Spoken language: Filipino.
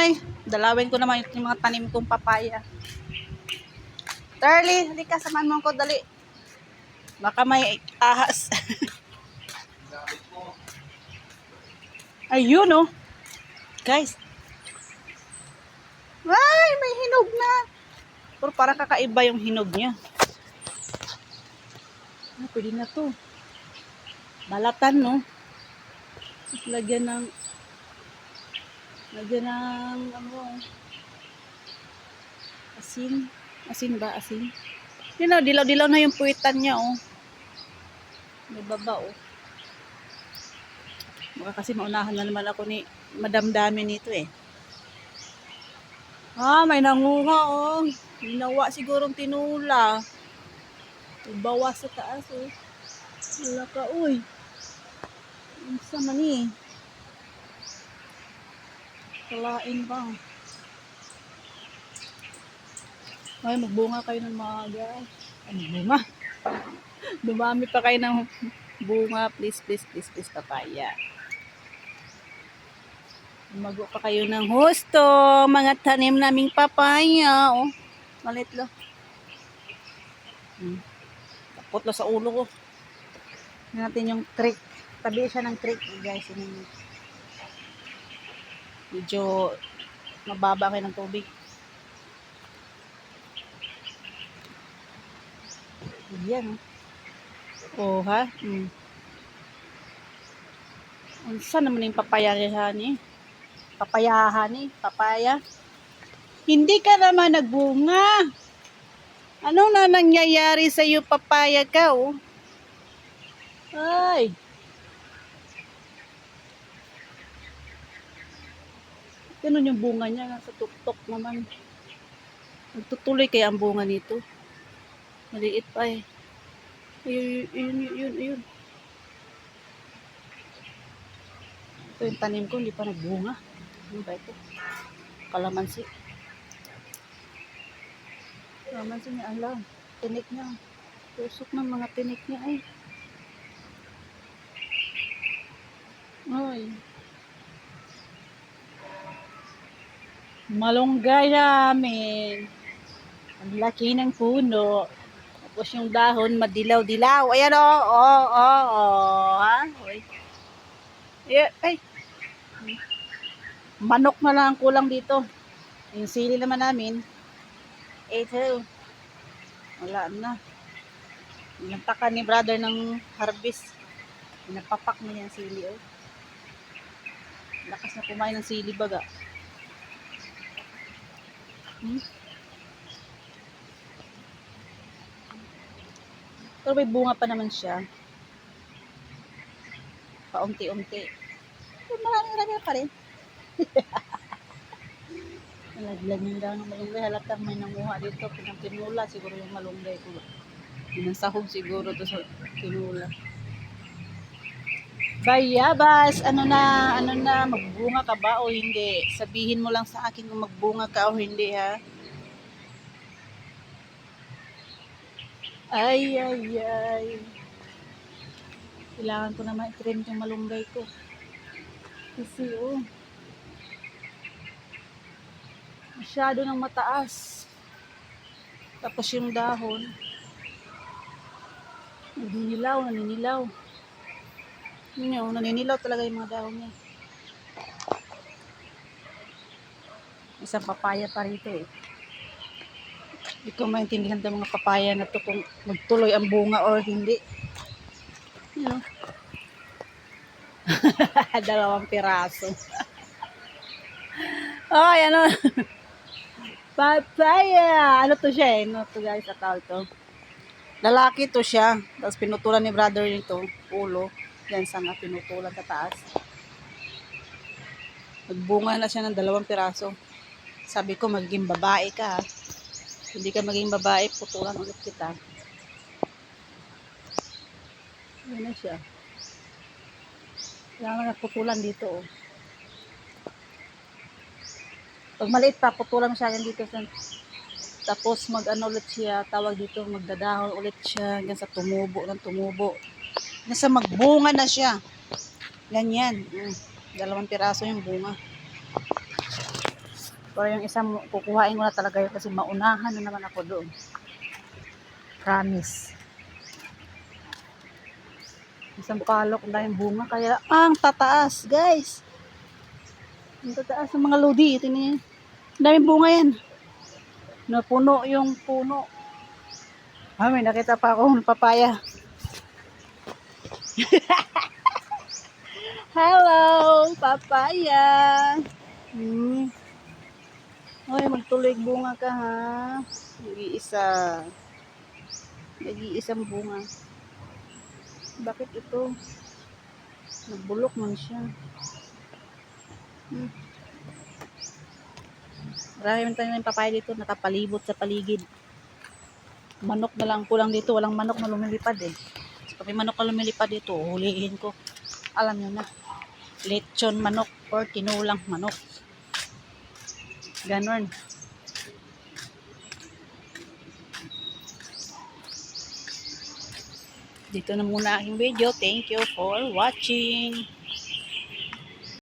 ay, dalawin ko naman yung mga tanim kong papaya. Charlie, halika, samahan mo ko, dali. Baka may ahas. Ayun, oh. Guys. Ay, may hinog na. Pero parang kakaiba yung hinog niya. Ah, pwede na to. Balatan, no? Lagyan ng ano, asin. Asin ba? Asin? Yun o, dilaw-dilaw na yung puwitan niya, oh. May baba, oh. Baka kasi maunahan na naman ako ni Madam Dami nito, eh. Ah, may nanguha, oh. Ginawa sigurong tinula. Ibawas sa taas, oh. Wala ka, uy. Ang sama ni. Kalain ba? Ay, magbunga kayo ng maaga. Ano bunga? Dumami pa kayo ng bunga. Please, please, please, please, papaya. Lumago pa kayo ng husto. Mga tanim naming papaya. Oh, malit lo. Tapot lo sa ulo ko. Tignan natin yung creek. Tabi siya ng creek, guys. Medyo mababa kayo ng tubig. Yan. Oh, ha? Saan naman yung papayahan ni? Papayahan ni? Papaya? Hindi ka naman nagbunga. Ano na nangyayari sa iyo, papaya ka, oh? Ay. Ganun yung bunga niya. Nasa tuktok naman. Nagtutuloy kaya ang bunga nito. Maliit pa, eh. Ayun. Ito yung tanim ko, hindi pa nagbunga. Ano ba ito? Kalamansi. Kalamansi niya, alam. Tinik niya. Tusok ng mga tinik niya, ay. Ay. Malunggay namin. Ang laki ng puno. Tapos yung dahon, madilaw-dilaw. Ayan, oh. Ha? Uy. Ay. Manok na lang ang kulang dito. Yung sili naman namin, ito. Wala na. Nagtaka ni brother ng harvest. Pinapapak niya yung sili, oh. Lakas na kumain ng sili baga. Pero may bunga pa naman siya. Paunti-unti. Pero marami pa rin. Nalaglag yung daw ng malunggay. Halatang may nanguha dito. Pinula siguro yung malunggay ko. Pinasahog siguro to sa pinula. Bayabas, ano na, magbunga ka ba o hindi? Sabihin mo lang sa akin kung magbunga ka o hindi, ha? Ay. Kailangan ko naman i-trim yung malunggay ko. Kasi, oh. Masyado nang mataas. Tapos yung dahon. Naninilaw. Yun, naninilaw talaga yung mga dahon niya. Isang papaya pa rito, eh. Hindi ko maintindihan ng mga papaya na to kung magtuloy ang bunga or hindi. You know. 2 piraso. Ay, ano? Papaya! Ano to siya, eh? Ano to, guys? Atawag to. Lalaki to siya. Tapos pinutulan ni brother nito. Ulo. Yan, sanga pinutulan sa taas. Nagbunga na siya ng 2 piraso. Sabi ko, magiging babae ka. Hindi ka maging babae, putulan ulit kita. Yan na siya. Kailangan nagputulan dito, oh. Pag maliit pa, putulan mo siya dito. Tapos mag-ano ulit siya, tawag dito, magdadahon ulit siya hanggang sa tumubo. Nasa magbunga na siya. Ganyan. 2 piraso yung bunga. Pero yung isang kukuhain ko na talaga yun kasi maunahan na naman ako doon. Promise. Isang palok na yung bunga. Kaya ang tataas, guys. Ang tataas ng mga lodi. Ito niya. Daming bunga yan. Napuno yung puno. May nakita pa ako ng papaya. Hello, papaya. Oy, magtuloy bunga ka ha. Nag-iisa. Nag-iisang bunga. Bakit ito? Nagbulok man siya. Marami man tayo ng papaya dito. Nakapalibot sa paligid. Manok na lang kulang dito. Walang manok na lumilipad eh. So, pag may manok na lumilipad dito, hulihin ko. Alam nyo na. Lechon manok or tinulang manok. Ganon. Dito na muna aking video. Thank you for watching.